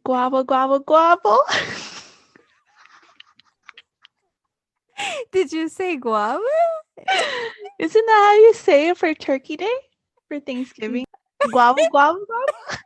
Guava, guava, guava. Did you say guava? Isn't that how you say it for Turkey Day? For Thanksgiving? Guava, guava, guava.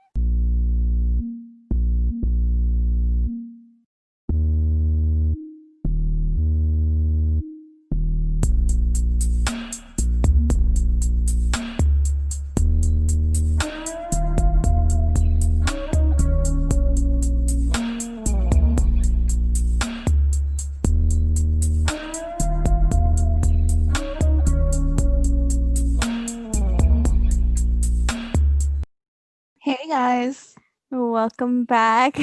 Hey guys, Welcome back.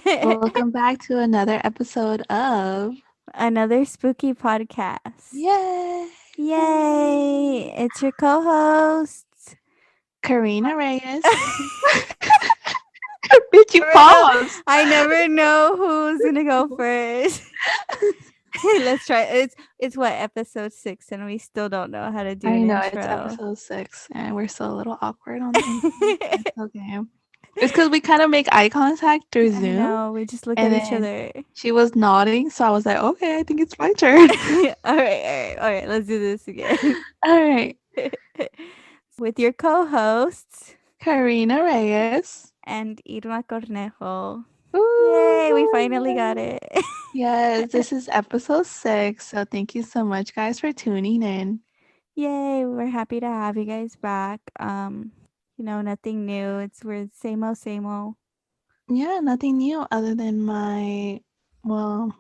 welcome back to another episode of Another spooky podcast. Yay! Yay! It's your co-host. Karina Reyes. Did you Never know. pause? I never know who's gonna go first. Let's try. It's what, episode 6, and we still don't know how to do I an know it's intro. episode 6, and we're still a little awkward on the intro. It's okay. It's because we kind of make eye contact through I Zoom, know. We just look and at each then other. she was nodding, so I was like, okay, I think it's my turn. All right. Let's do this again. All right, With your co-hosts Karina Reyes. and Irma Cornejo. Yay, we finally got Ooh. it. Yes, this is episode 6, so thank you so much, guys, for tuning in. Yay, we're happy to have you guys back. Nothing new. We're same old, same old. Yeah, nothing new other than well,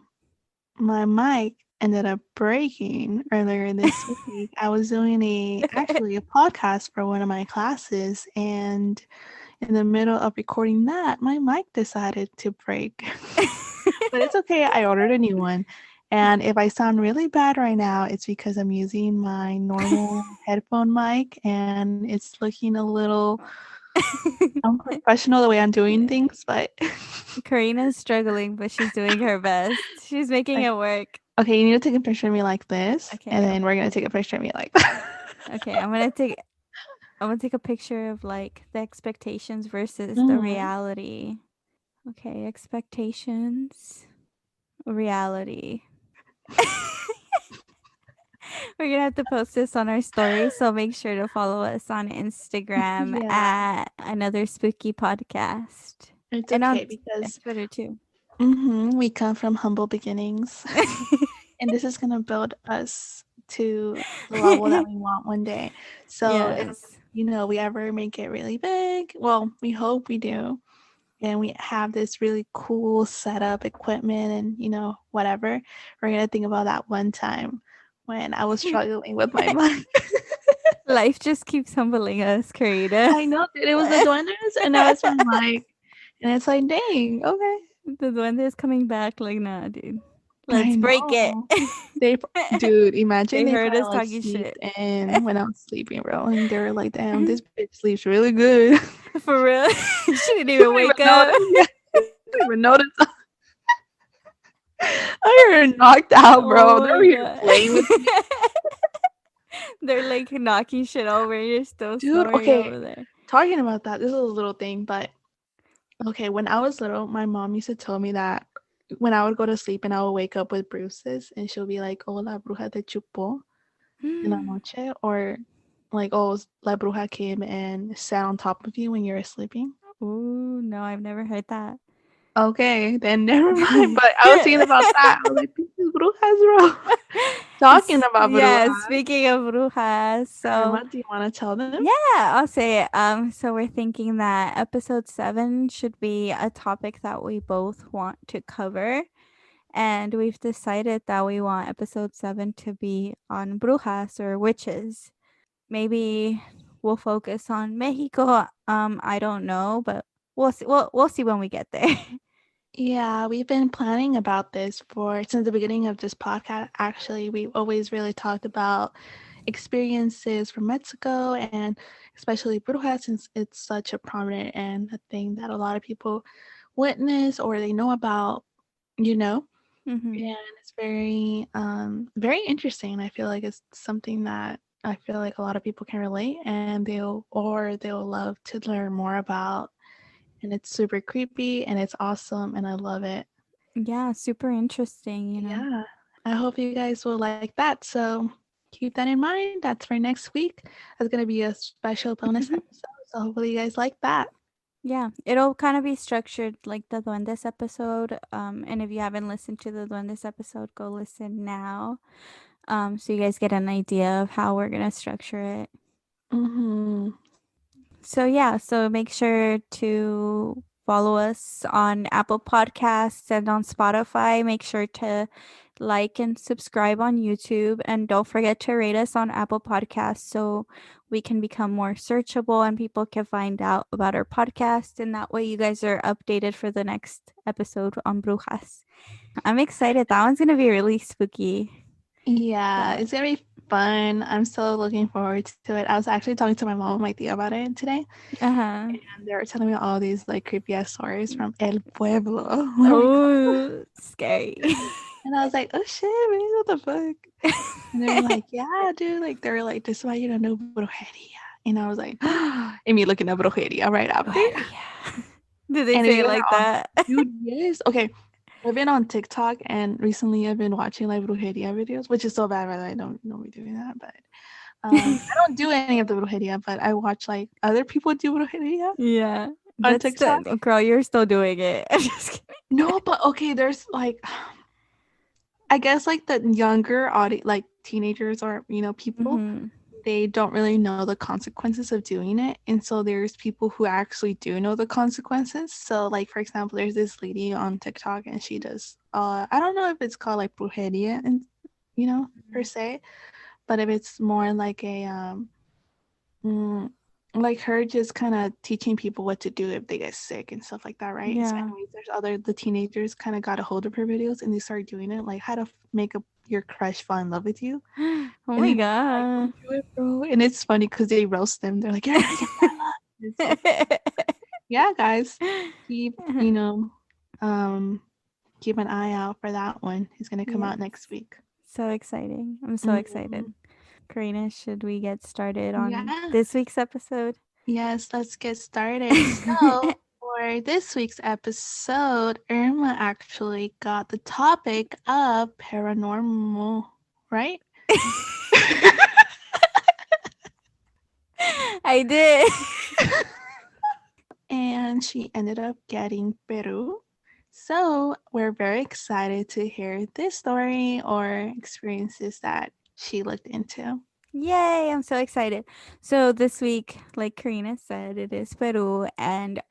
my mic ended up breaking earlier this week. I was doing actually a podcast for one of my classes, and in the middle of recording that, my mic decided to break. But it's okay. I ordered a new one. And if I sound really bad right now, it's because I'm using my normal headphone mic and it's looking a little unprofessional the way I'm doing things, but Karina's struggling, but she's doing her best. She's making it work. okay, you need to take a picture of me like this, Okay. and then we're gonna take a picture of me like that. Okay, I'm gonna take a picture of like the expectations versus the Mhm. reality. Okay, expectations, reality. We're gonna have to post this on our story, so make sure to follow us on Instagram Yeah, at Another Spooky Podcast, it's and okay on because Twitter too. we come from humble beginnings, and this is gonna build us to the level that we want one day. So if Yes. we ever make it really big, well, we hope we do, and we have this really cool setup, equipment, and whatever, we're gonna think about that one time when I was struggling with my mic. Life just keeps humbling us, Karina. I know, dude. It was the duendes, and now it's my mic, and it's like, dang, okay. The duende is coming back. Like, nah, dude. I Let's break it. know. Dude, imagine They they heard probably us like talking sneaked shit. in when I was sleeping, bro, and they were like, "Damn, this bitch sleeps really good." For real. She didn't You even don't wake even up. notice. Yeah, you don't even notice. I heard knocked out, bro. Oh They my were here god. playing with me, They're like knocking shit over. You're still dude. snoring Okay, over there. talking about that, this is a little thing, but okay, when I was little, my mom used to tell me that when I would go to sleep and I would wake up with bruises, and she'll be like, "Oh, la bruja te chupó en la noche," or like, "Oh, la bruja came and sat on top of you when you were sleeping." Ooh, no, I've never heard that. Okay, then never mind. But I was thinking about that. I was like, "This is brujas, bro." Talking about Yeah, brujas. speaking of brujas, so Irma, do you want to tell them? yeah, I'll say it. So we're thinking that episode 7 should be a topic that we both want to cover. And we've decided that we want episode 7 to be on brujas or witches. Maybe we'll focus on Mexico. I don't know, but we'll see. We'll see when we get there. Yeah, we've been planning about this for since the beginning of this podcast. Actually, we've always really talked about experiences from Mexico and especially brujas since it's such a prominent and a thing that a lot of people witness or they know about, you know. Mm-hmm. And it's very interesting. I feel like it's something that I feel like a lot of people can relate and they'll love to learn more about and it's super creepy and it's awesome and I love it. Yeah, super interesting, you know. Yeah. I hope you guys will like that. So keep that in mind. That's for next week. That's going to be a special bonus episode. So hopefully you guys like that. Yeah, it'll kind of be structured like the Duendes episode. And if you haven't listened to the Duendes episode, go listen now. So you guys get an idea of how we're gonna structure it. Mm-hmm. So yeah, so make sure to follow us on Apple Podcasts and on Spotify. Make sure to like and subscribe on YouTube, and don't forget to rate us on Apple Podcasts so we can become more searchable and people can find out about our podcast, and that way you guys are updated for the next episode on Brujas. I'm excited. That one's going to be really spooky. Yeah, So, it's going to be fun. I'm so looking forward to it. I was actually talking to my mom and my tia about it today. uh-huh. And they were telling me all these like creepy ass stories from El Pueblo, where we Oh, scary. and I was like, oh shit, man, what the fuck? And they were like, yeah, dude. Like, they were like, this is why you don't know brujeria. And I was like, and me looking at brujeria right after. Yeah. Did they And say we it were like on, that? dude, yes. Okay. I've been on TikTok and recently I've been watching like brujeria videos, which is so bad, by the way. I don't know me doing that, but I don't do any of the brujeria, but I watch like other people do brujeria Yeah. on That's TikTok. the girl, you're still doing it. I'm just kidding. No, but okay, there's like I guess like the younger audience, like teenagers or people, Mm-hmm. they don't really know the consequences of doing it, and so there's people who actually do know the consequences. So like for example, there's this lady on TikTok, and she does I don't know if it's called like brujeria and per se, but if it's more like a Mm, like her just kind of teaching people what to do if they get sick and stuff like that, right? So, Yeah. anyways, there's the teenagers kind of got a hold of her videos and they started doing it, like how to make your crush fall in love with you. Oh And my they were like, god. "Don't do it, bro." And it's funny because they roast them. They're like, "You're gonna get that love." It's so funny. Yeah, guys, keep um, keep an eye out for that one. It's gonna come Yes. out next week. So exciting. I'm so Mhm. excited. Karina, should we get started on Yeah. this week's episode? Yes, let's get started. So, for this week's episode, Irma actually got the topic of paranormal, right? I did. And she ended up getting Peru. So, we're very excited to hear this story or experiences that she looked into. Yay, I'm so excited. So this week, like Karina said, it is Peru. And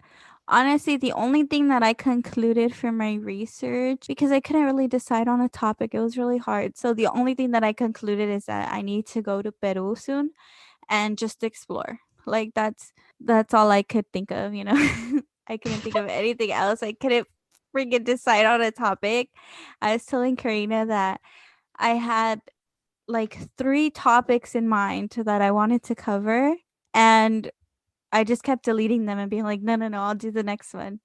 honestly, the only thing that I concluded from my research, because I couldn't really decide on a topic, it was really hard. So the only thing that I concluded is that I need to go to Peru soon and just explore. Like that's all I could think of, you know. I couldn't think of anything else. I couldn't freaking decide on a topic. I was telling Karina that I had like 3 topics in mind that I wanted to cover, and I just kept deleting them and being like, "No, no, no, I'll do the next one.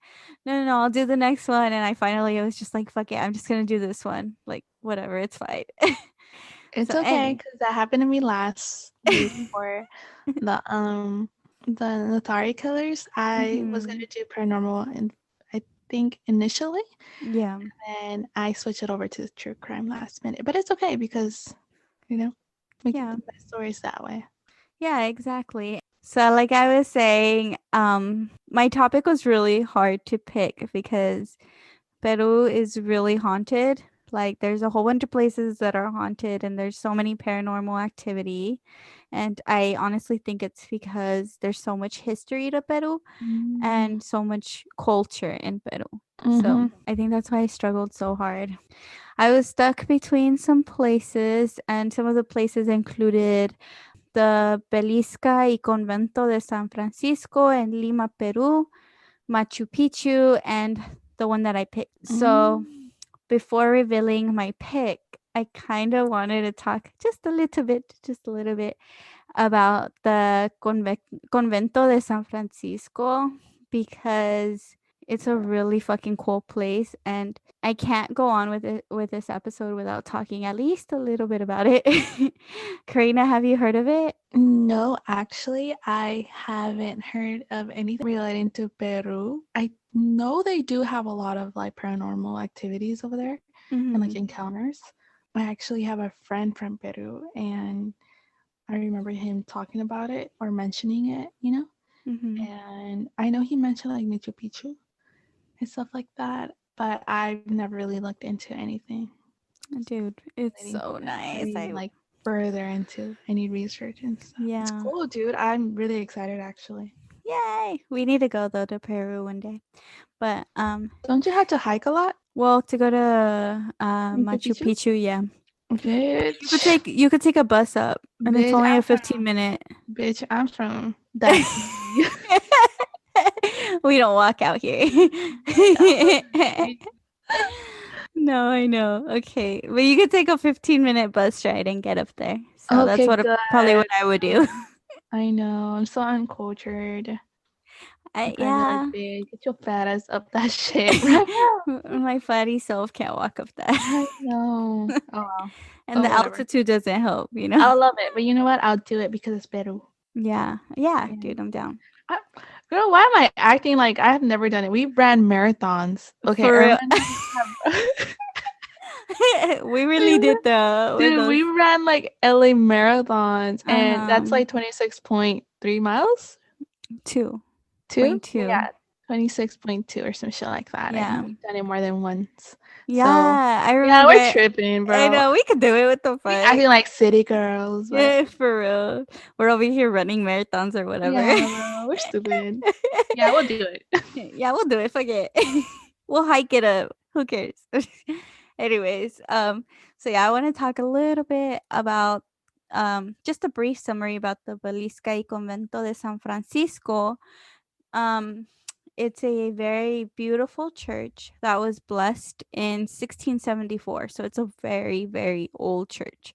No, no, no, I'll do the next one." And I was just like, "Fuck it, I'm just gonna do this one. Like, whatever, it's fine." It's So okay any because that happened to me last week for the Nathari killers. I was Mhm. gonna do paranormal and I think initially, Yeah. and I switched it over to true crime last minute. But it's okay because you know we get Yeah. the best stories that way. Yeah, exactly. So like I was saying, my topic was really hard to pick because Peru is really haunted. Like there's a whole bunch of places that are haunted and there's so many paranormal activity. And I honestly think it's because there's so much history to Peru Mm. and so much culture in Peru. So Mm-hmm. I think that's why I struggled so hard. I was stuck between some places, and some of the places included the Belisca y Convento de San Francisco in Lima, Peru, Machu Picchu, and the one that I picked. So Mm. before revealing my pick, I kind of wanted to talk just a little bit about the Convento de San Francisco because it's a really fucking cool place, and I can't go on with this episode without talking at least a little bit about it. Karina, have you heard of it? No, actually, I haven't heard of anything relating to Peru. I know they do have a lot of like paranormal activities over there and like Mm-hmm. encounters. I actually have a friend from Peru, and I remember him talking about it or mentioning it, Mm-hmm. And I know he mentioned like Machu Picchu and stuff like that, but I've never really looked into anything Dude, it's relating to so it or nice. even like further into any research and stuff. It's Yeah. cool, dude. I'm really excited actually. Yay. We need to go though to Peru one day. But Don't you have to hike a lot? well, to go to Machu Machu Picchu? Picchu, yeah. You could Bitch. take a bus up and it's Bitch, only a I'm 15 from minute. I'm from that city. We don't walk out here. Bitch, I'm from the city. No, I know. Okay. But you could take a 15-minute bus ride and get up there. So that's Okay, what good. probably what I would do. I know. I'm so uncultured. I'm I probably like, yeah. bitch, get your fat ass up that shit right now. My fatty self can't walk up that. I know. Oh well. And Oh the whatever. altitude doesn't help. I'll love it. But you know what? I'll do it because it's Peru. Yeah. Yeah, Yeah. dude, I'm down. I, girl, why am I acting like I have never done it? We ran marathons. Okay, For real. Irma and I have We we really ran, did the with dude, those we ran like LA marathons and that's um like 26.3 miles? 2? 2.2. Yeah, 26.2 or some shit like that. And Yeah. we've done it more than once. So, Yeah, I yeah, we're remember. tripping, I bro. know we could do it. What the We fuck? acting like city girls, but Yeah, for real. We're over here running marathons or whatever. yeah, bro, we're stupid. Yeah, we'll do it. Yeah, we'll do it. Fuck it. We'll hike it up. Who cares? Anyways, so yeah, I want to talk a little bit about just a brief summary about the Belisca y Convento de San Francisco. Um, it's a very beautiful church that was blessed in 1674. So it's a very, very old church.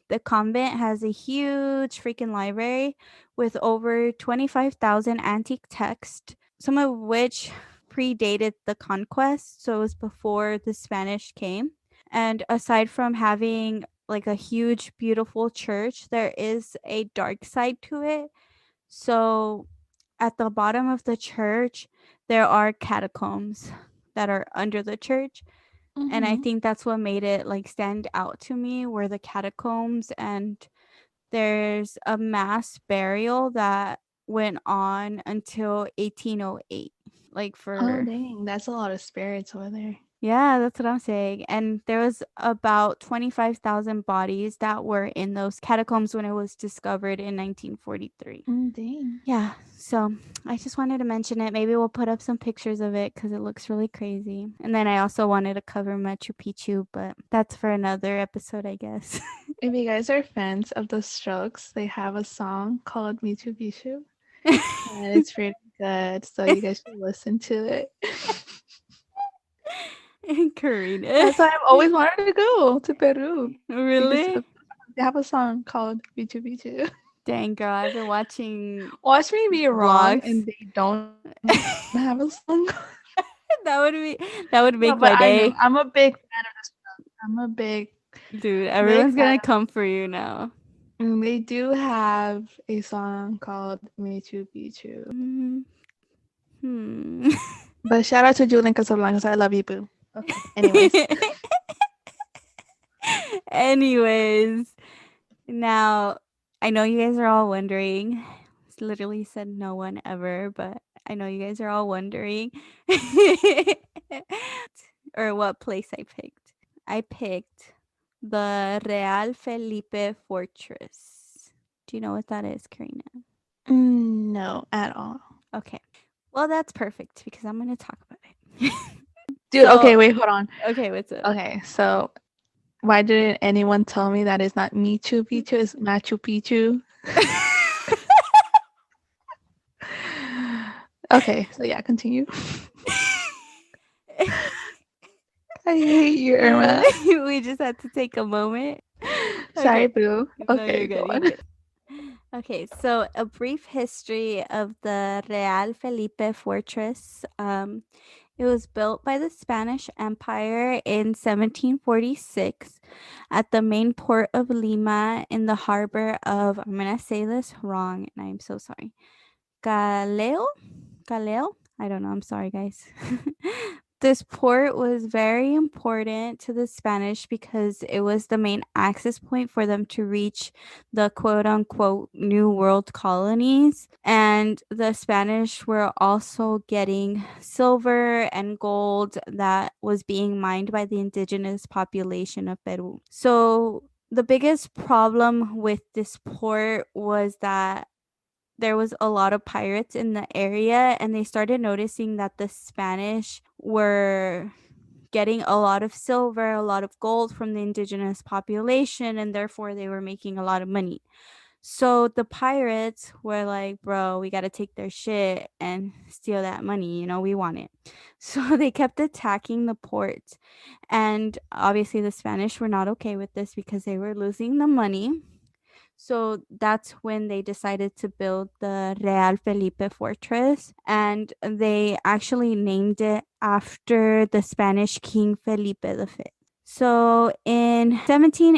The convent has a huge freaking library with over 25,000 antique texts, some of which predated the conquest. So it was before the Spanish came. And aside from having like a huge, beautiful church, there is a dark side to it. So at the bottom of the church, there are catacombs that are under the church. And I Mm-hmm. think that's what made it like stand out to me were the catacombs. And there's a mass burial that went on until 1808. Like Oh, for dang, that's a lot of spirits over there. yeah, that's what I'm saying. And there was about 25,000 bodies that were in those catacombs when it was discovered in 1943. Dang. Yeah, so I just wanted to mention it. Maybe we'll put up some pictures of it because it looks really crazy. And then I also wanted to cover Machu Picchu, but that's for another episode, I guess. If you guys are fans of the Strokes, they have a song called Mitsubishi, and it's pretty good. So you guys should listen to it. Karina. That's why I've always wanted to go to Peru because Really? they have a song called Mitsubishi. Dang, girl, I've been watching Watch me be wrong, vlogs. and they don't have a song. that would be that would No, make but my I know day. I'm a big fan of the Strokes. I'm a Dude, big everyone's fan. gonna come for you now. And they do have a song called Machu Picchu. Mm, hmm. But shout out to Julian Casablancas. I love you, boo. Okay. Anyways. Anyways, now I know you guys are all wondering. It's literally said no one ever, but I know you guys are all wondering or what place I picked. I picked the Real Felipe Fortress. Do you know what that is, Karina? No, at all. Okay. Well, that's perfect because I'm going to talk about it. Dude, So, okay, wait, hold on. okay, what's up? Okay, so why didn't anyone tell me that it's not Michu Picchu, it's Machu Picchu? Okay, so yeah, continue. I hate you, Irma. We just had to take a moment. Sorry, Okay. boo. No, you're Okay, go good. You're on. good. Okay, so a brief history of the Real Felipe Fortress. It was built by the Spanish Empire in 1746 at the main port of Lima in the harbor of, I'm going to say this wrong, and I'm so sorry, Caleo? Caleo? I don't know. I'm sorry, guys. This port was very important to the Spanish because it was the main access point for them to reach the quote unquote New World colonies. And the Spanish were also getting silver and gold that was being mined by the indigenous population of Peru. So the biggest problem with this port was that there was a lot of pirates in the area, and they started noticing that the Spanish were getting a lot of silver, a lot of gold from the indigenous population, and therefore they were making a lot of money. So the pirates were like, bro, we got to take their shit and steal that money. We want it. So they kept attacking the port. And obviously, the Spanish were not okay with this because they were losing the money. So that's when they decided to build the Real Felipe Fortress, and they actually named it after the Spanish King Felipe V. So in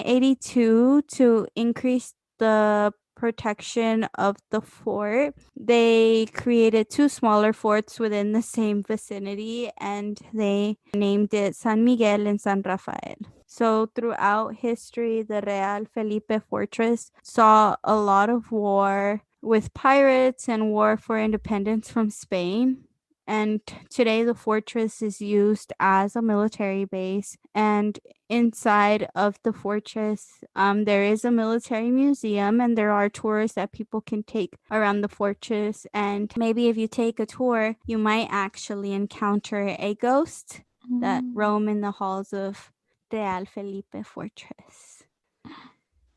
1782, to increase the protection of the fort, they created two smaller forts within the same vicinity, and they named it San Miguel and San Rafael. So throughout history, the Real Felipe Fortress saw a lot of war with pirates and war for independence from Spain. And today, the fortress is used as a military base. And inside of the fortress, there is a military museum, and there are tours that people can take around the fortress. And maybe if you take a tour, you might actually encounter a ghost that Mm. roam in the halls of Real Felipe Fortress.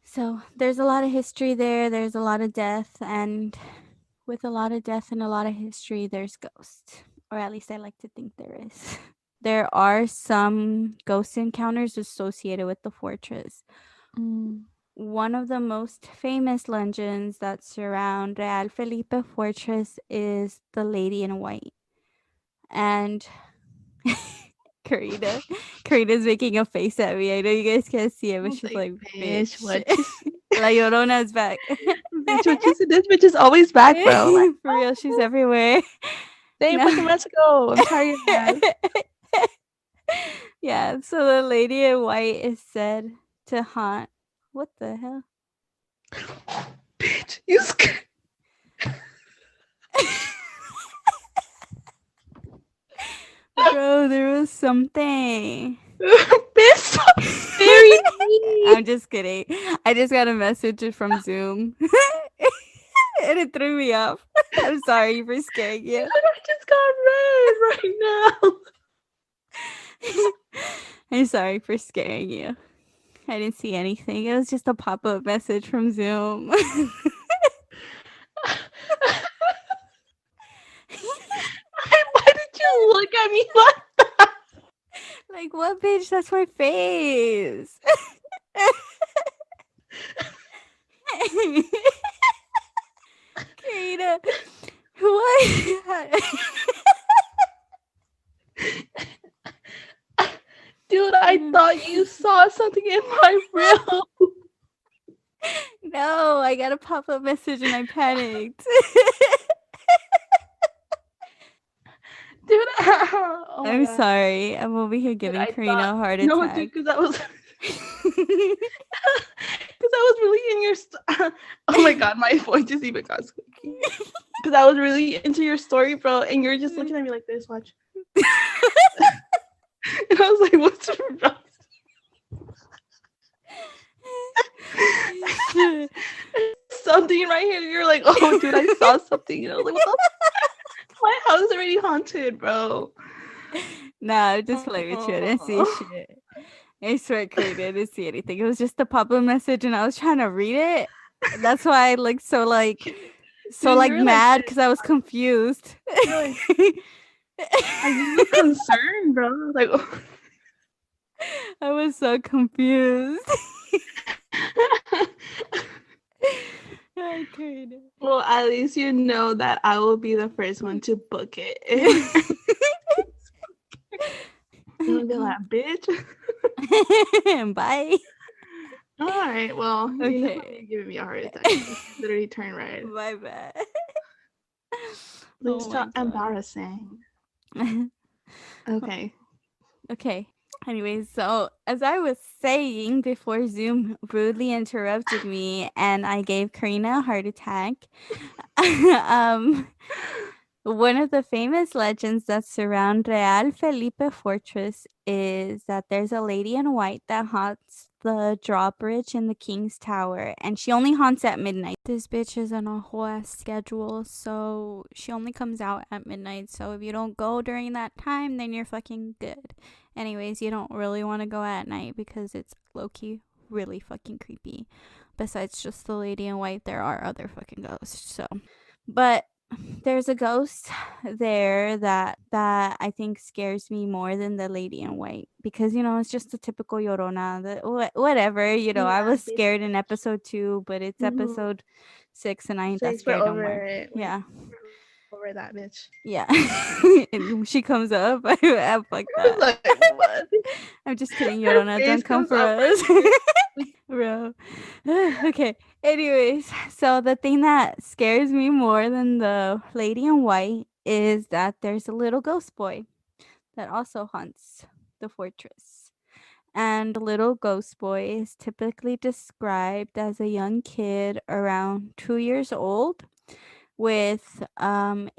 So there's a lot of history there. There's a lot of death, and with a lot of death and a lot of history, there's ghosts, or at least I like to think there is. There are some ghost encounters associated with the fortress. Mm. One of the most famous legends that surround Real Felipe Fortress is the Lady in White. And Karina. Karina's making a face at me. I know you guys can't see it, I but was she's like, like, bitch, bitch. what you say? La Llorona is back. Bitch, what you say? This bitch is always back, bro. Like, For real, she's everywhere. same No. fucking Mexico. I'm tired of that. Yeah, so the lady in white is said to haunt. What the hell? Bitch, you scared. Bro, there was something. Bitch, stop scaring me. I'm just kidding. I just got a message from Zoom. And it threw me off. I'm sorry for scaring you. I just got red right now. I'm sorry for scaring you. I didn't see anything. It was just a pop up message from Zoom. Why did you look at me like that? Like, what, bitch? That's my face. Karina, what? Dude, I thought you saw something in my reel. No, I got a pop up message and I panicked. Dude, oh my I'm god. sorry. I'm over here Dude, giving I Karina thought a heart no, dude, attack. because I was because I was really in your oh my god, my voice just even got squeaky. Because I was really into your story, bro, and you're just looking at me like this. Watch, and I was like, "What's wrong?" Something right here. You're like, "Oh, dude, I saw something." And I was like, "What the? My house is already haunted, bro." Nah, just play with you. I didn't see shit. I swear, Karina, I didn't see anything. It was just a pop up message, and I was trying to read it. That's why I looked so Dude, like you're like mad this. because I was confused. You're like you look concerned, bro. Like, I was so confused. God, Karina. Well, at least you know that I will be the first one to book it. You'll be like, bitch. Bye. All right. Well, you know Okay. you're giving me a heart attack. You literally turn red. My bad. Please Oh my stop god. embarrassing. Okay. Okay. Anyways, so as I was saying before Zoom rudely interrupted me and I gave Karina a heart attack, um, one of the famous legends that surround Real Felipe Fortress is that there's a lady in white that haunts the drawbridge in the King's Tower, and she only haunts at midnight. This bitch is on a whole ass schedule, so she only comes out at midnight. So if you don't go during that time, then you're fucking good. Anyways, you don't really want to go at night because it's low key really fucking creepy. Besides just the lady in white, there are other fucking ghosts. So, but there's a ghost there that I think scares me more than the lady in white because it's just a typical Llorona. Whatever, I Yeah, was basic scared in bitch. episode 2, but it's Mm-hmm. episode 6 and I ain't that Six, we're scared no over more. it. Yeah. We're over that bitch. Yeah. And she comes up. Fuck that. Like what? I'm just kidding, Her Llorona. face Don't come comes for up us. right here. Bro. Okay. Anyways, so the thing that scares me more than the lady in white is that there's a little ghost boy that also haunts the fortress. And the little ghost boy is typically described as a young kid around 2 years old with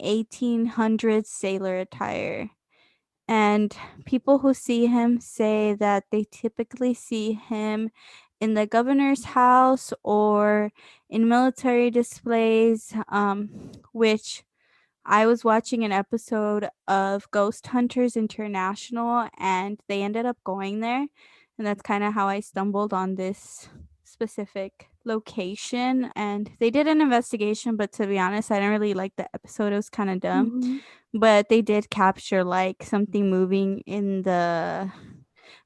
1800s sailor attire. And people who see him say that they typically see him in the governor's house or in military displays, which I was watching an episode of Ghost Hunters International and they ended up going there. And that's kind of how I stumbled on this specific location. And they did an investigation, but to be honest, I didn't really like the episode. It was kind of dumb. Mm-hmm. But they did capture like something moving in the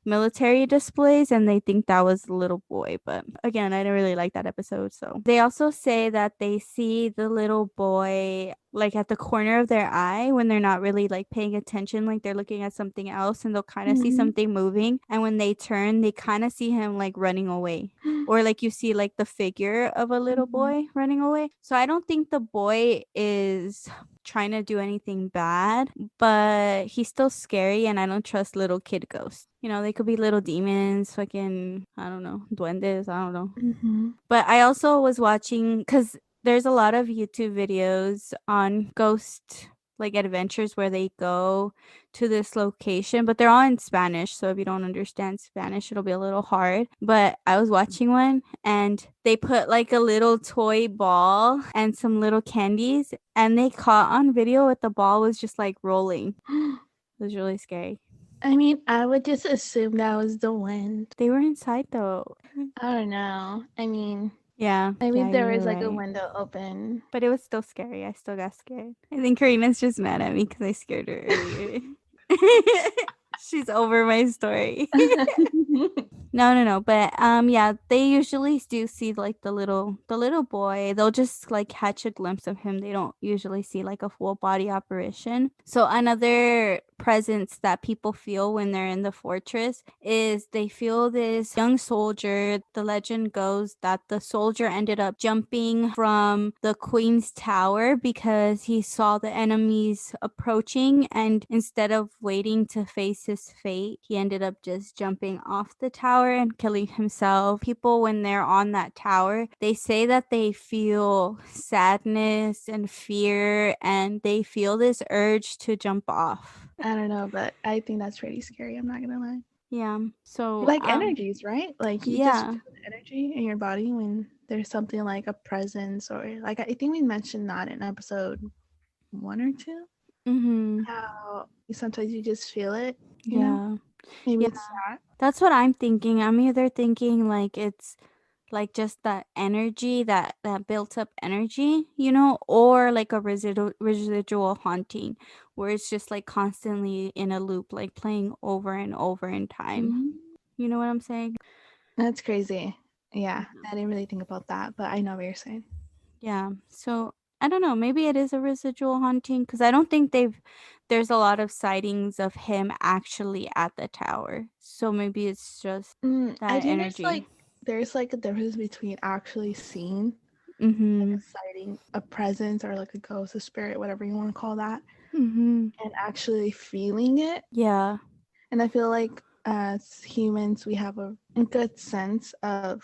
military displays and they think that was the little boy, but again, I didn't really like that episode. So they also say that they see the little boy like at the corner of their eye when they're not really like paying attention, like they're looking at something else and they'll kind of see Mm-hmm. something moving, and when they turn they kind of see him like running away, or like you see like the figure of a little Mm-hmm. boy running away. So I don't think the boy is trying to do anything bad, but he's still scary and I don't trust little kid ghosts. They could be little demons, fucking, I don't know, duendes, I don't know. Mm-hmm. But I also was watching because there's a lot of YouTube videos on ghost like adventures where they go to this location, but they're all in Spanish. So if you don't understand Spanish, it'll be a little hard. But I was watching one and they put like a little toy ball and some little candies, and they caught on video what the ball was just like rolling. It was really scary. I mean, I would just assume that was the wind. They were inside though. I don't know. I mean, Yeah, maybe yeah, there you're was like a right. window open. But it was still scary. I still got scared. I think Karina's just mad at me because I scared her earlier. She's over my story. No, no, no. But yeah, they usually do see like the little boy. They'll just like catch a glimpse of him. They don't usually see like a full body apparition. So another presence that people feel when they're in the fortress is they feel this young soldier. The legend goes that the soldier ended up jumping from the queen's tower because he saw the enemies approaching, and instead of waiting to face his fate, he ended up just jumping off the tower and killing himself. People, when they're on that tower, they say that they feel sadness and fear and they feel this urge to jump off. I don't know, but I think that's pretty scary. I'm not gonna lie. Yeah. So Like energies, right? Like you just yeah. feel the energy in your body when there's something like a presence, or like I think we mentioned that in episode 1 or 2. Mhm. How sometimes you just feel it, you know? Yeah. Maybe Yeah. it's that. That's what I'm thinking. I'm either thinking like it's like just that energy, that built up energy, or like a residual haunting where it's just like constantly in a loop, like playing over and over in time. Mhm. You know what I'm saying? That's crazy. Yeah, Yeah. I didn't really think about that, but I know what you're saying. Yeah. So I don't know. Maybe it is a residual haunting because I don't think there's a lot of sightings of him actually at the tower. So maybe it's just I that think energy. there's like a difference between actually seeing like Mhm. a sighting, a presence, or like a ghost, a spirit, whatever you want to call that, Mhm. and actually feeling it. Yeah. And I feel like as humans, we have a good sense of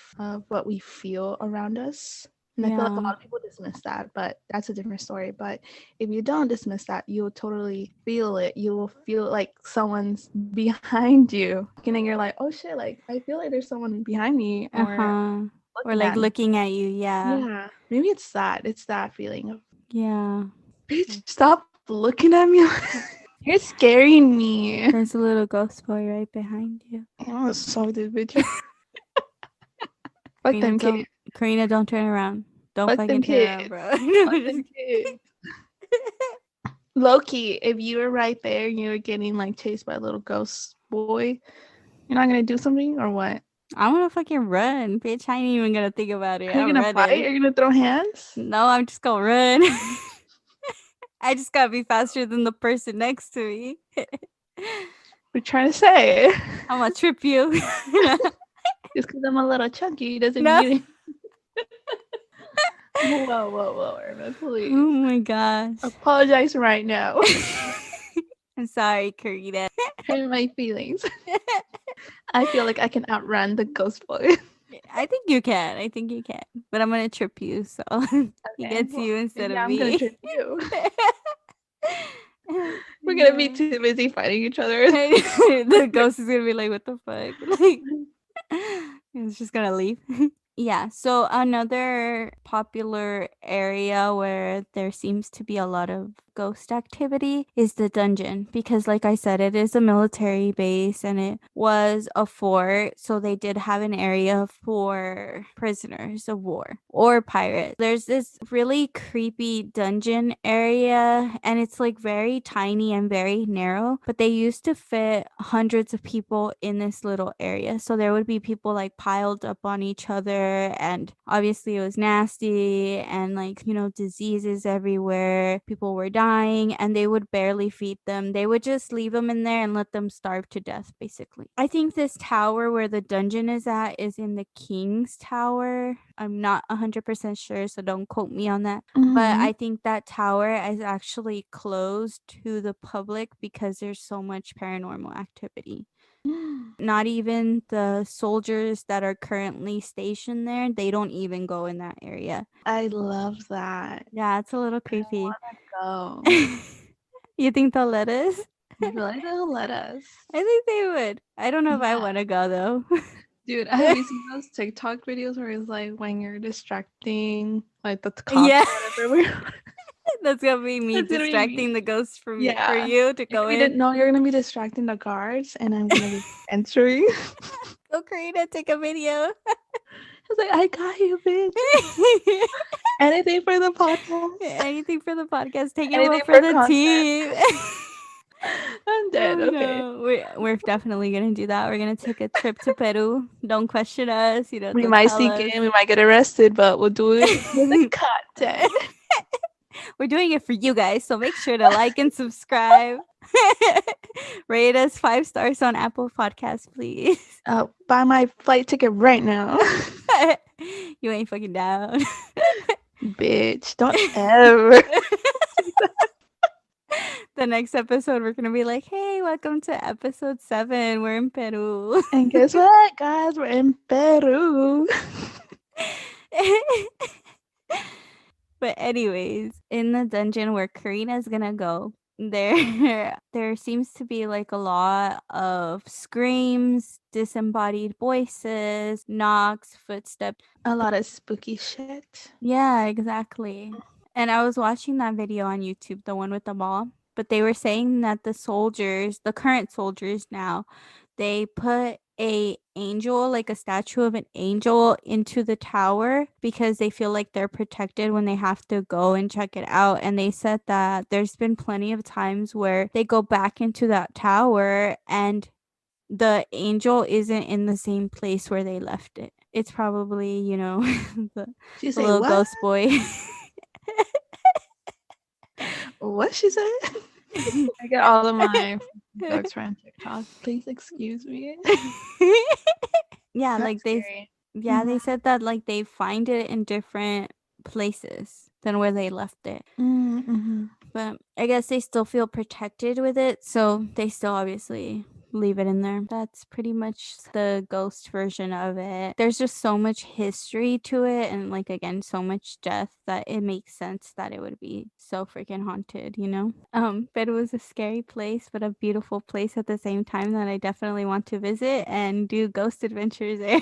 what we feel around us. And I feel like a lot Yeah. of people dismiss that, but that's a different story. But if you don't dismiss that, you'll totally feel it. You will feel like someone's behind you. And then you're like, oh shit, like I feel like there's someone behind me or Uh-huh. Or looking like at me. looking at you. Yeah. Yeah. Maybe it's that. It's that feeling of, Yeah. bitch, stop looking at me. You're scaring me. There's a little ghost boy right behind you. I'm gonna suck this bitch. Fuck Karina, them kids. don't Karina, don't turn around. Don't Fuck them fucking turn around, kids. bro. No, Fuck just them kids. Loki, if you were right there and you were getting like chased by a little ghost boy, you're not gonna do something or what? I'm gonna fucking run, bitch. I ain't even gonna think about it. Are you I'm gonna fight? running. Are you gonna throw hands? No, I'm just gonna run. I just gotta be faster than the person next to me. We're trying to say. I'm gonna trip you. Just because I'm a little chunky doesn't No. mean. Whoa, whoa, whoa, Irma, Oh please. my gosh. Apologize right now. I'm sorry, Karina. Hurt my feelings. I feel like I can outrun the ghost boy. I think you can. I think you can. But I'm gonna trip you, so he Okay, gets well, you instead maybe of I'm gonna me. trip you. We're gonna be Yeah. too busy fighting each other. The ghost is gonna be like, "What the fuck?" Like, it's just gonna leave. Yeah, so another popular area where there seems to be a lot of ghost activity is the dungeon because like I said it is a military base and it was a fort, so they did have an area for prisoners of war or pirates. There's this really creepy dungeon area and it's like very tiny and very narrow, but they used to fit hundreds of people in this little area. So there would be people like piled up on each other and obviously it was nasty and like, diseases everywhere. People were dying and they would barely feed them. They would just leave them in there and let them starve to death basically. I think this tower where the dungeon is at is in the King's Tower. I'm not 100% sure, so don't quote me on that. But Mm-hmm. I think that tower is actually closed to the public because there's so much paranormal activity. Not even the soldiers that are currently stationed there, they don't even go in that area. I love that. Yeah, it's a little I creepy. wanna go. You think they'll let us? I feel like they'll let us. I think they would. I don't know if I Yeah. want to go though. Dude, have you seen those TikTok videos where it's like when you're distracting like the cops Yeah, or whatever? that's gonna be me That's gonna be me. distracting the ghosts from you for Yeah. you to You're go gonna be in. no, you're gonna be distracting the guards and I'm gonna be entering. Go Karina, take a video. It's like I got you, bitch. Anything for the podcast. Anything for the podcast. Taking one Anything for for the content. team. I'm dead. Oh Okay. no, we're definitely gonna do that. We're gonna take a trip to Peru. Don't question us. We Don't might tell sneak us. in, we might get arrested, but we'll do it for the content. We're doing it for you guys, so make sure to like and subscribe. Rate us 5 stars on Apple Podcasts, please. Buy my flight ticket right now. You ain't fucking down. Bitch, don't ever. The next episode, we're gonna be like, "Hey, welcome to episode 7. We're in Peru." And guess what, guys? We're in Peru. But anyways, in the dungeon where Karina's gonna go, there seems to be like a lot of screams, disembodied voices, knocks, footsteps. A lot of spooky shit. Yeah, exactly. And I was watching that video on YouTube, the one with the mall, but they were saying that the soldiers, the current soldiers now, they put a angel, like a statue of an angel into the tower because they feel like they're protected when they have to go and check it out. And they said that there's been plenty of times where they go back into that tower and the angel isn't in the same place where they left it. it's probably, you know, the, She the say little what? ghost boy. What she said? I get all of my jokes from TikTok. Please excuse me. Yeah, That's like scary. they said that like they find it in different places than where they left it. Mm-hmm. But I guess they still feel protected with it, so they still obviously leave it in there. That's pretty much the ghost version of it. There's just so much history to it, and like again, so much death that it makes sense that it would be so freaking haunted, you know? But it was a scary place, but a beautiful place at the same time that I definitely want to visit and do ghost adventures there.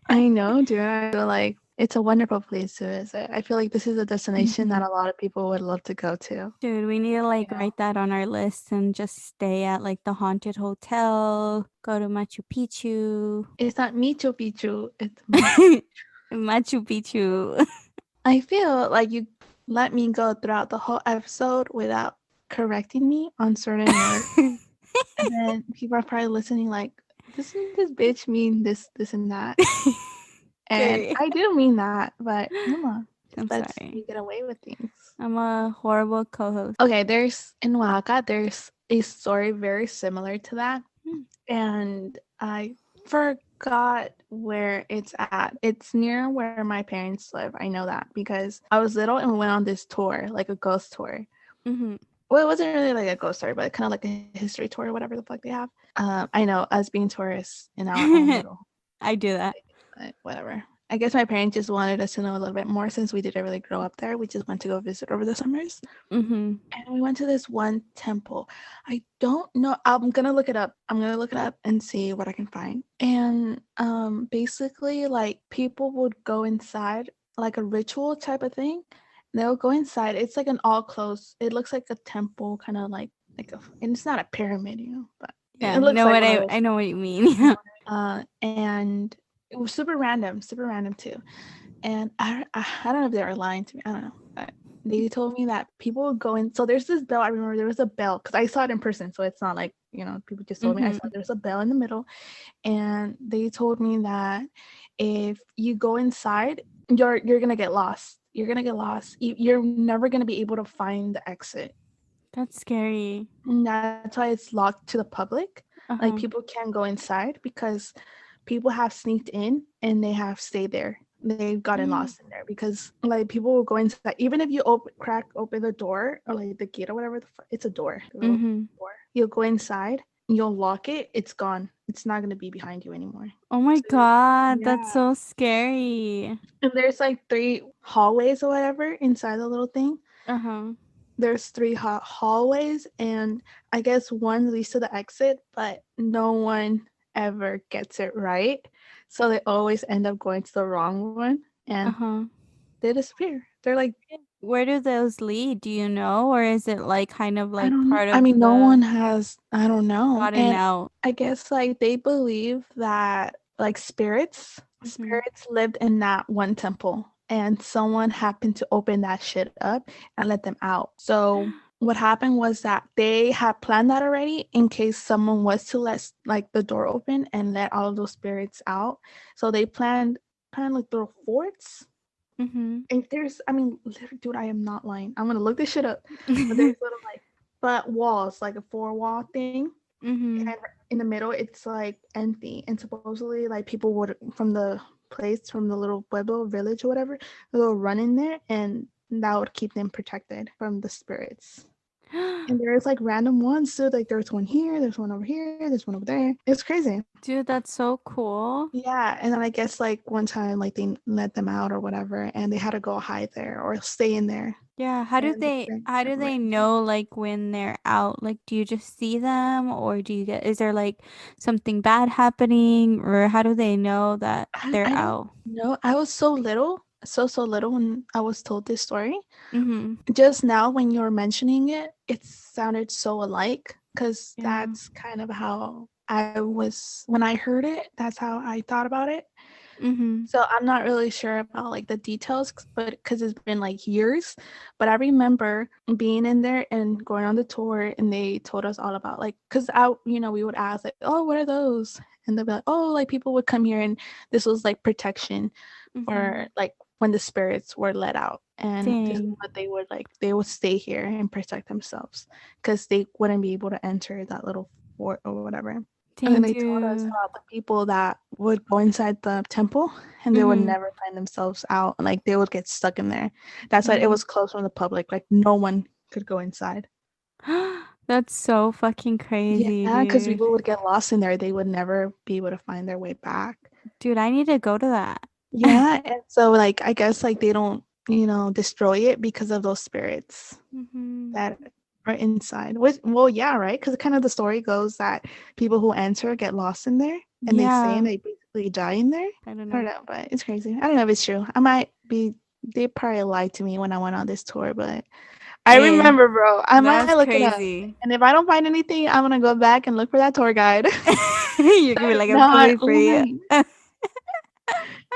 I know, dude. I feel like it's a wonderful place to visit. I feel like this is a destination that Mhm. a lot of people would love to go to. Dude, we need to like You know, write that on our list and just stay at like the haunted hotel, go to Machu Picchu. it's not Machu Picchu. It's Machu. Machu Picchu. I feel like you let me go throughout the whole episode without correcting me on certain words, and then people are probably listening like, doesn't this bitch mean this, and that? And Okay. I do mean that, but come on, I'm just let's sorry. me get away with things. I'm a horrible co-host. Okay, there's in Oaxaca, there's a story very similar to that, Hmm. and I forgot where it's at. It's near where my parents live. I know that because I was little and we went on this tour, like a ghost tour. Mm-hmm. Well, it wasn't really like a ghost tour, but kind of like a history tour, whatever the fuck they have. I know us being tourists in our own little, I do that. whatever. I guess my parents just wanted us to know a little bit more since we didn't really grow up there. We just went to go visit over the summers. Mm-hmm. And we went to this one temple. I don't know. I'm gonna look it up. I'm gonna look it up and see what I can find. And basically, like people would go inside, like a ritual type of thing. They'll go inside. It's like an all closed. It looks like a temple, kind of like a. And it's not a pyramid, but Yeah, it looks know like what one of those. I know what you mean. And it was super random too. And I don't know if they were lying to me. I don't know. But they told me that people would go in. So there's this bell. I remember there was a bell because I saw it in person. So it's not like, people just told me. I Mm-hmm. saw there's a bell in the middle. And they told me that if you go inside, you're going to get lost. You're going to get lost. You're never going to be able to find the exit. That's scary. And that's why it's locked to the public. Like Uh-huh. people can't go inside because people have sneaked in and they have stayed there. They've gotten lost in there because like people will go inside. Even if you crack open the door or like the gate or whatever, it's a door, the little Mm-hmm. door. You'll go inside, you'll lock it. It's gone. It's not gonna be behind you anymore. Oh my So, god, that's yeah. so scary. And there's like 3 hallways or whatever inside the little thing. Uh-huh. There's 3 hallways, and I guess one leads to the exit, but no one ever gets it right. So they always end up going to the wrong one, and Uh-huh. they disappear. They're like, Where do those lead? Do you know? Or is it like kind of I like don't know. part I of mean, no the one has, I don't know. gotten And out? I guess like they believe that like Mm-hmm. spirits lived in that one temple and someone happened to open that shit up and let them out. So what happened was that they had planned that already in case someone was to let like the door open and let all of those spirits out. So they planned kind of like little forts. Mm-hmm. And there's, I mean, literally, dude, I am not lying. I'm gonna look this shit up. But there's little like but walls, like a 4 wall thing, Mm-hmm. and in the middle it's like empty. And supposedly like people would from the place, from the little pueblo village or whatever, they'll run in there and that would keep them protected from the spirits. And there's like random ones too, like there's one here, there's one over here, there's one over there. It's crazy. Dude, that's so cool. Yeah, and then I guess like one time like they let them out or whatever, and they had to go hide there or stay in there. Yeah, And the spirits how do never they ran. know like when they're out? Like do you just see them or do you get is there like something bad happening or how do they know that they're I don't out? know. I was so little, so little when I was told this story. Mhm. Just now, when you were mentioning it, it sounded so alike because Yeah. that's kind of how I was when I heard it. That's how I thought about it. Mhm. So I'm not really sure about like the details, but because it's been like years. But I remember being in there and going on the tour, and they told us all about like, because we would ask like, oh, what are those? And they'd be like, oh, like people would come here, and this was like protection Mhm. for like when the spirits were let out, and this is Dang. what they would stay here and protect themselves because they wouldn't be able to enter that little fort or whatever. And then Dang, they told us dude. about the people that would go inside the temple and they would Mhm. never find themselves out. Like they would get stuck in there. That's why it Mhm. was closed from the public. Like no one could go inside. That's so fucking crazy, Yeah, because dude. people would get lost in there. They would never be able to find their way back. Dude, I need to go to that. Yeah, and so like I guess like they don't, destroy it because of those spirits Mhm. that are inside. Which, well, yeah, right? Because kind of the story goes that people who enter get lost in there, and they stay Yeah. and they basically die in there. I don't I don't know. know, but it's crazy. I don't know if it's true. I might be. They probably lied to me when I went on this tour, but I Eh, remember, bro. I might that's look it up, crazy. and if I don't find anything, I'm gonna go back and look for that tour guide. You're gonna be That is like, I'm not coming for you. lying.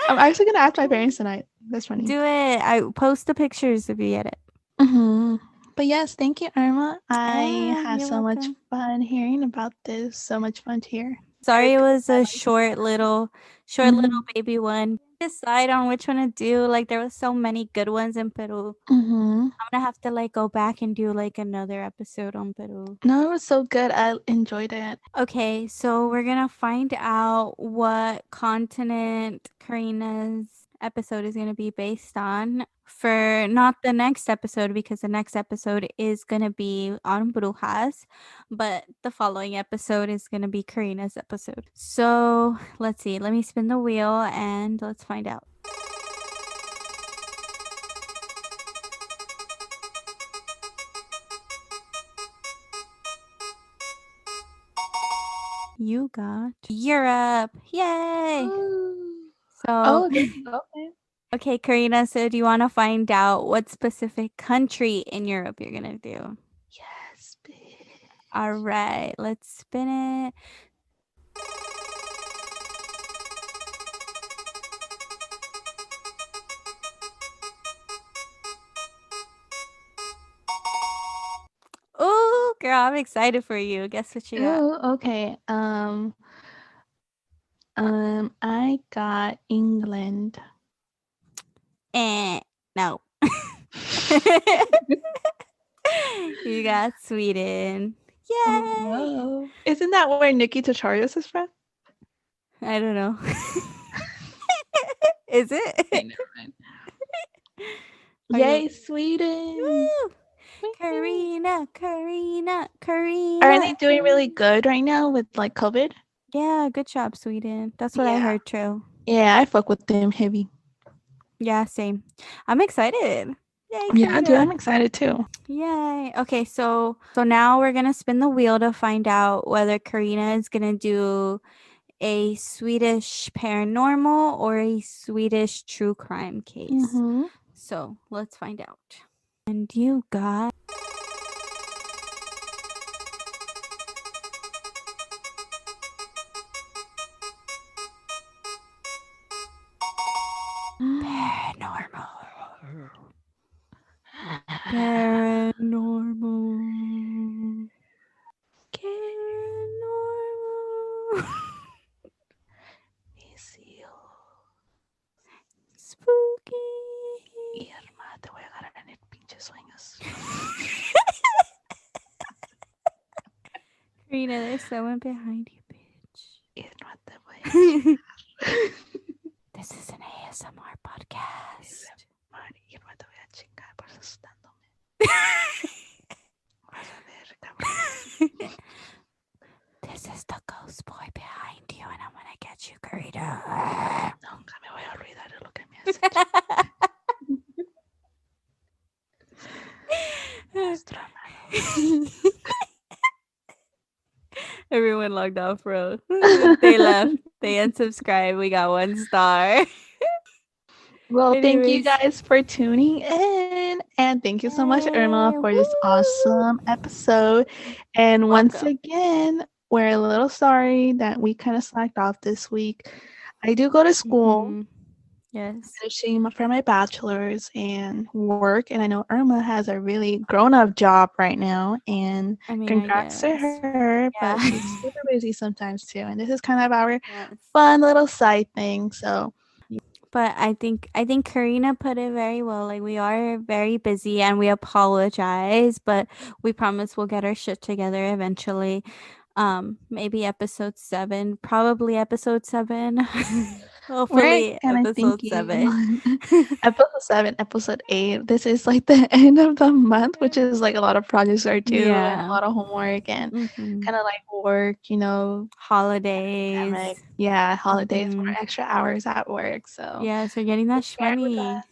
I'm actually gonna ask my parents tonight. That's funny. Do it. I post the pictures if you get it. Hmm. But yes, thank you, Irma. I Ah, had you're so much welcome. fun hearing about this. So much fun to hear. Sorry, it was I a like short little it. baby one. Decide on which one to do. Like there was so many good ones in Peru. Mm-hmm. I'm gonna have to like go back and do like another episode on Peru. No, it was so good. I enjoyed it. Okay, so we're gonna find out what continent Karina's episode is gonna be based on for not the next episode because the next episode is gonna be on Brujas, but the following episode is gonna be Karina's episode. So let's see, let me spin the wheel and let's find out. You got Europe. Yay! Ooh. So Oh, okay. okay, Karina, so do you want to find out what specific country in Europe you're going to do? Yes, bitch. All right, let's spin it. Oh, girl, I'm excited for you. Guess what you got? Oh, okay. I got England. No. You got Sweden. Oh Yay! no! Isn't that where Nikki Tutorials is from? I don't know. Is Okay, it? never mind. Are you? Yay, Sweden! Woo! Woo. Karina, Karina, Are Karina. they doing really good right now with like COVID? Yeah, good job, Sweden. That's what I Yeah. heard too. Yeah, I fuck with them heavy. Yeah, same. I'm excited. Yay, Yeah, dude, I'm Karina. excited too. Yay. Okay, so now we're gonna spin the wheel to find out whether Karina is gonna do a Swedish paranormal or a Swedish true crime case. Mm-hmm. So let's find out. And you got paranormal. Paranormal. Paranormal. Spooky. Irma, te voy a agarrar en el pinche sueños. Karina, there's someone behind you, bitch. Irma, te voy a This is an ASMR podcast. Irma, te voy a chingar por asustándome. Vas a ver, cabrón. This is the ghost boy behind you, and I'm gonna get you, Karina. Nunca me voy a olvidar de lo que me has hecho. Everyone logged off, bro. They left. They unsubscribed. We got 1 star. Well, thank you Anyways. guys for tuning in. And thank you so much, Irma, Yay. for this awesome episode. And once Welcome. again, we're a little sorry that we kind of slacked off this week. I do go to school, Mm-hmm. Yes. finishing for my bachelor's and work. And I know Irma has a really grown up job right now. And I mean, I congrats to guess. her, but Yeah. she's super busy sometimes too. And this is kind of our Yes. fun little side thing. So, But I think Karina put it very well. Like we are very busy and we apologize, but we promise we'll get our shit together eventually. Maybe episode 7, probably episode 7. we're Hopefully kind of episode thinking 7. episode 7, episode 8. This is like the end of the month, which is like a lot of projects are due and a Yeah. lot of homework and Mm-hmm. kind of like work, Holidays. pandemic. Yeah, holidays, Mm-hmm. more extra hours at work. So Yeah, so getting that just bear with money. us.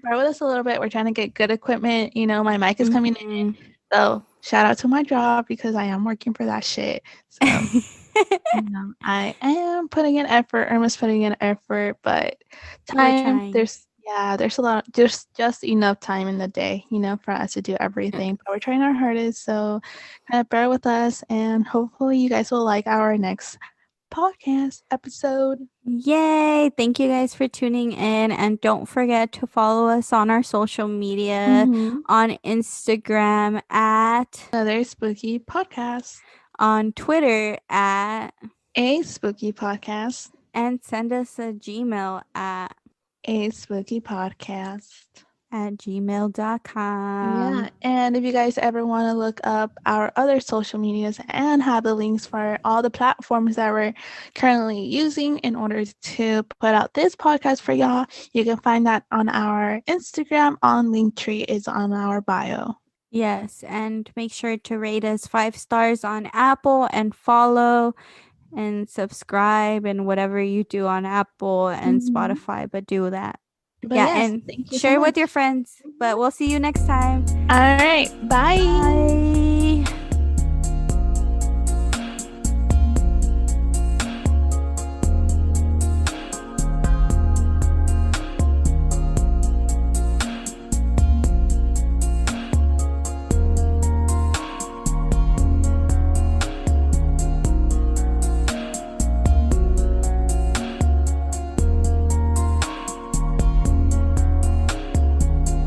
Bear with us a little bit. We're trying to get good equipment. My mic is coming Mm-hmm. in. So shout out to my job because I am working for that shit. So I am putting in effort. Irma's putting in effort, but We're time trying. there's a lot, just enough time in the day, for us to do everything. But we're trying our hardest, so kind of bear with us, and hopefully you guys will like our next podcast episode. Yay! Thank you guys for tuning in. And don't forget to follow us on our social media Mm-hmm. on Instagram at, Another spooky podcast, on Twitter at, a spooky podcast, and send us a Gmail a spooky podcast. at gmail.com. Yeah, and if you guys ever want to look up our other social medias and have the links for all the platforms that we're currently using in order to put out this podcast for y'all, you can find that on our Instagram on Linktree is on our bio. Yes, and make sure to rate us 5 stars on Apple and follow and subscribe and whatever you do on Apple and Mm-hmm. Spotify, but do that. But Yeah, yes, and thank you so share with your much. friends. But we'll see you next time. All right, bye. Bye.